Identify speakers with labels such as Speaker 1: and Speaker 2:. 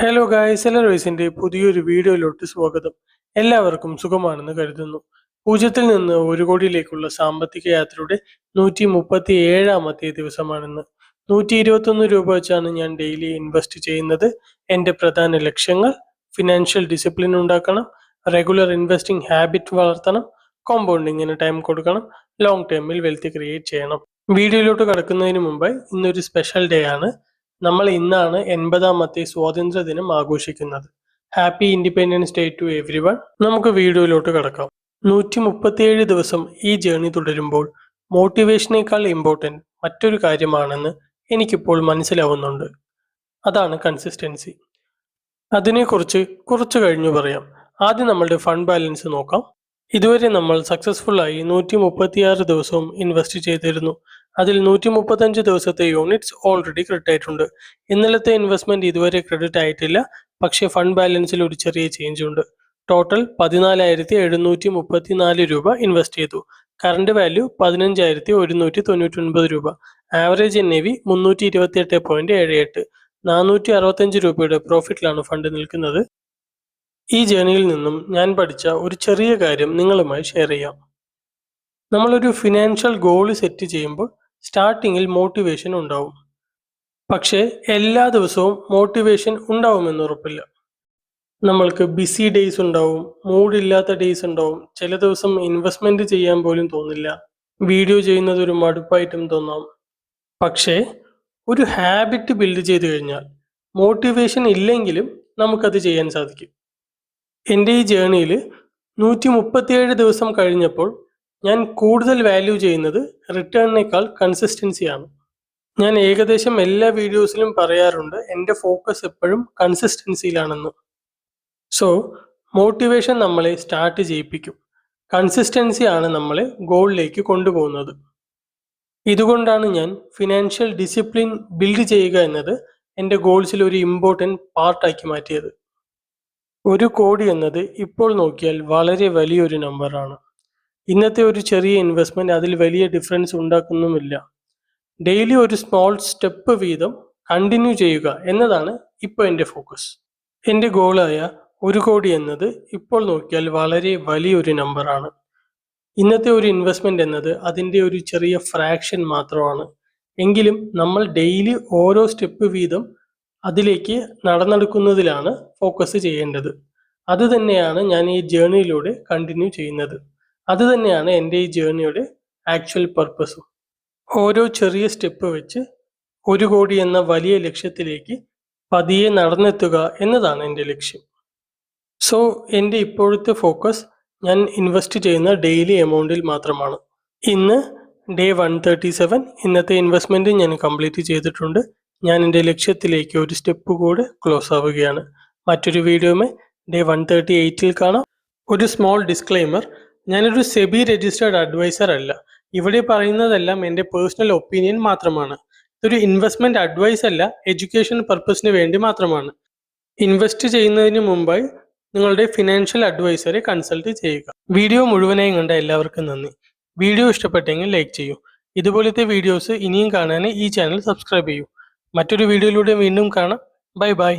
Speaker 1: Hello guys, എല്ലാവരും പുതിയൊരു വീഡിയോയിലോട്ട് സ്വാഗതം. എല്ലാവർക്കും സുഖമാണെന്ന് കരുതുന്നു. 0 നിന്ന് 1 കോടിയിലേക്കുള്ള സാമ്പത്തിക യാത്രയുടെ 137ാമത്തെ ദിവസമാണെന്ന്. 121 രൂപ വെച്ചാണ് ഞാൻ ഡെയിലി ഇൻവെസ്റ്റ് ചെയ്യുന്നത്. എൻ്റെ പ്രധാന ലക്ഷ്യങ്ങൾ: ഫിനാൻഷ്യൽ ഡിസിപ്ലിൻ ഉണ്ടാക്കണം, റെഗുലർ ഇൻവെസ്റ്റിംഗ് ഹാബിറ്റ് വളർത്തണം, കോമ്പൗണ്ടിങ്ങിന് ടൈം കൊടുക്കണം, ലോങ് ടേമിൽ വെൽത്ത് ക്രിയേറ്റ് ചെയ്യണം. വീഡിയോയിലോട്ട് കടക്കുന്നതിന് മുമ്പായി ഇന്നൊരു സ്പെഷ്യൽ ഡേ ആണ്. നമ്മൾ ഇന്നാണ് 80ാമത്തെ സ്വാതന്ത്ര്യ ദിനം ആഘോഷിക്കുന്നത്. Happy independence day to everyone. നമുക്ക് വീഡിയോയിലോട്ട് കടക്കാം. 137 ദിവസം ഈ ജേർണി തുടരുമ്പോൾ മോട്ടിവേഷനേക്കാൾ ഇമ്പോർട്ടൻറ്റ് മറ്റൊരു കാര്യമാണെന്ന് എനിക്കിപ്പോൾ മനസ്സിലാവുന്നുണ്ട്. അതാണ് കൺസിസ്റ്റൻസി. അതിനെക്കുറിച്ച് കുറച്ച് കഴിഞ്ഞു പറയാം. ആദ്യം നമ്മളുടെ ഫണ്ട് ബാലൻസ് നോക്കാം. ഇതുവരെ നമ്മൾ സക്സസ്ഫുള്ളായി 136 ദിവസവും ഇൻവെസ്റ്റ് ചെയ്തിരുന്നു. അതിൽ 135 ദിവസത്തെ യൂണിറ്റ്സ് ഓൾറെഡി ക്രെഡിറ്റ് ആയിട്ടുണ്ട്. ഇന്നലത്തെ ഇൻവെസ്റ്റ്മെന്റ് ഇതുവരെ ക്രെഡിറ്റ് ആയിട്ടില്ല, പക്ഷേ ഫണ്ട് ബാലൻസിൽ ഒരു ചെറിയ ചേഞ്ച് ഉണ്ട്. ടോട്ടൽ 14,734 രൂപ ഇൻവെസ്റ്റ് ചെയ്തു. കറണ്ട് വാല്യൂ 15,199 രൂപ. Average NAV 328.78. 465 രൂപയുടെ പ്രോഫിറ്റിലാണ് ഫണ്ട് നിൽക്കുന്നത്. ഈ ജേർണിയിൽ നിന്നും ഞാൻ പഠിച്ച ഒരു ചെറിയ കാര്യം നിങ്ങളുമായി ഷെയർ ചെയ്യാം. നമ്മളൊരു ഫിനാൻഷ്യൽ ഗോൾ സെറ്റ് ചെയ്യുമ്പോൾ സ്റ്റാർട്ടിങ്ങിൽ മോട്ടിവേഷൻ ഉണ്ടാവും. പക്ഷേ എല്ലാ ദിവസവും മോട്ടിവേഷൻ ഉണ്ടാവുമെന്ന് ഉറപ്പില്ല. നമ്മൾക്ക് ബിസി ഡേയ്സ് ഉണ്ടാവും, മൂഡില്ലാത്ത ഡേയ്സ് ഉണ്ടാവും. ചില ദിവസം ഇൻവെസ്റ്റ്മെന്റ് ചെയ്യാൻ പോലും തോന്നില്ല. വീഡിയോ ചെയ്യുന്നത് ഒരു മടുപ്പായിട്ടും തോന്നാം. പക്ഷേ ഒരു ഹാബിറ്റ് ബിൽഡ് ചെയ്ത് കഴിഞ്ഞാൽ മോട്ടിവേഷൻ ഇല്ലെങ്കിലും നമുക്കത് ചെയ്യാൻ സാധിക്കും. എൻ്റെ ഈ ജേർണിയിൽ 137 ദിവസം കഴിഞ്ഞപ്പോൾ ഞാൻ കൂടുതൽ വാല്യൂ ചെയ്യുന്നത് റിട്ടേണിനേക്കാൾ കൺസിസ്റ്റൻസിയാണ്. ഞാൻ ഏകദേശം എല്ലാ വീഡിയോസിലും പറയാറുണ്ട്, എൻ്റെ ഫോക്കസ് എപ്പോഴും കൺസിസ്റ്റൻസിയിലാണെന്ന്. സോ മോട്ടിവേഷൻ നമ്മളെ സ്റ്റാർട്ട് ചെയ്യിപ്പിക്കും, കൺസിസ്റ്റൻസി ആണ് നമ്മളെ ഗോളിലേക്ക് കൊണ്ടുപോകുന്നത്. ഇതുകൊണ്ടാണ് ഞാൻ ഫിനാൻഷ്യൽ ഡിസിപ്ലിൻ ബിൽഡ് ചെയ്യുക എന്നത് എൻ്റെ ഗോൾസിൽ ഒരു ഇമ്പോർട്ടൻറ്റ് പാർട്ടാക്കി മാറ്റിയത്. 1 കോടി എന്നത് ഇപ്പോൾ നോക്കിയാൽ വളരെ വലിയൊരു നമ്പറാണ്. ഇന്നത്തെ ഒരു ചെറിയ ഇൻവെസ്റ്റ്മെന്റ് അതിൽ വലിയ ഡിഫറൻസ് ഉണ്ടാക്കുന്നുമില്ല. ഡെയിലി ഒരു സ്മോൾ സ്റ്റെപ്പ് വീതം കണ്ടിന്യൂ ചെയ്യുക എന്നതാണ് ഇപ്പോൾ എൻ്റെ ഫോക്കസ്. എൻ്റെ ഗോളായ 1 കോടി എന്നത് ഇപ്പോൾ നോക്കിയാൽ വളരെ വലിയൊരു നമ്പറാണ്. ഇന്നത്തെ ഒരു ഇൻവെസ്റ്റ്മെന്റ് എന്നത് അതിൻ്റെ ഒരു ചെറിയ ഫ്രാക്ഷൻ മാത്രമാണ്. എങ്കിലും നമ്മൾ ഡെയിലി ഓരോ സ്റ്റെപ്പ് വീതം അതിലേക്ക് നടന്നെടുക്കുന്നതിലാണ് ഫോക്കസ് ചെയ്യേണ്ടത്. അത് തന്നെയാണ് ഞാൻ ഈ ജേർണിയിലൂടെ കണ്ടിന്യൂ ചെയ്യുന്നത്. അത് തന്നെയാണ് എൻ്റെ ഈ ജേർണിയുടെ ആക്ച്വൽ പർപ്പസും. ഓരോ ചെറിയ സ്റ്റെപ്പ് വെച്ച് 1 കോടി എന്ന വലിയ ലക്ഷ്യത്തിലേക്ക് പതിയെ നടന്നെത്തുക എന്നതാണ് എൻ്റെ ലക്ഷ്യം. സോ എൻ്റെ ഇപ്പോഴത്തെ ഫോക്കസ് ഞാൻ ഇൻവെസ്റ്റ് ചെയ്യുന്ന ഡെയിലി എമൗണ്ടിൽ മാത്രമാണ്. ഇന്ന് ഡേ 137. ഇന്നത്തെ ഇൻവെസ്റ്റ്മെൻറ്റ് ഞാൻ കംപ്ലീറ്റ് ചെയ്തിട്ടുണ്ട്. ഞാൻ എൻ്റെ ലക്ഷ്യത്തിലേക്ക് ഒരു സ്റ്റെപ്പ് കൂടെ ക്ലോസ് ആവുകയാണ്. മറ്റൊരു വീഡിയോയുമായി ഡേ 138 കാണാം. ഒരു സ്മോൾ ഡിസ്ക്ലെയിമർ: ഞാനൊരു സെബി രജിസ്റ്റേർഡ് അഡ്വൈസർ അല്ല. ഇവിടെ പറയുന്നതെല്ലാം എൻ്റെ പേഴ്സണൽ ഒപ്പീനിയൻ മാത്രമാണ്. ഇതൊരു ഇൻവെസ്റ്റ്മെന്റ് അഡ്വൈസ് അല്ല, എഡ്യൂക്കേഷൻ പർപ്പസിന് വേണ്ടി മാത്രമാണ്. ഇൻവെസ്റ്റ് ചെയ്യുന്നതിന് മുമ്പായി നിങ്ങളുടെ ഫിനാൻഷ്യൽ അഡ്വൈസറെ കൺസൾട്ട് ചെയ്യുക. വീഡിയോ മുഴുവനായും കണ്ട എല്ലാവർക്കും നന്ദി. വീഡിയോ ഇഷ്ടപ്പെട്ടെങ്കിൽ ലൈക്ക് ചെയ്യൂ. ഇതുപോലത്തെ വീഡിയോസ് ഇനിയും കാണാൻ ഈ ചാനൽ സബ്സ്ക്രൈബ് ചെയ്യൂ. മറ്റൊരു വീഡിയോയിലൂടെ വീണ്ടും കാണാം. Bye bye.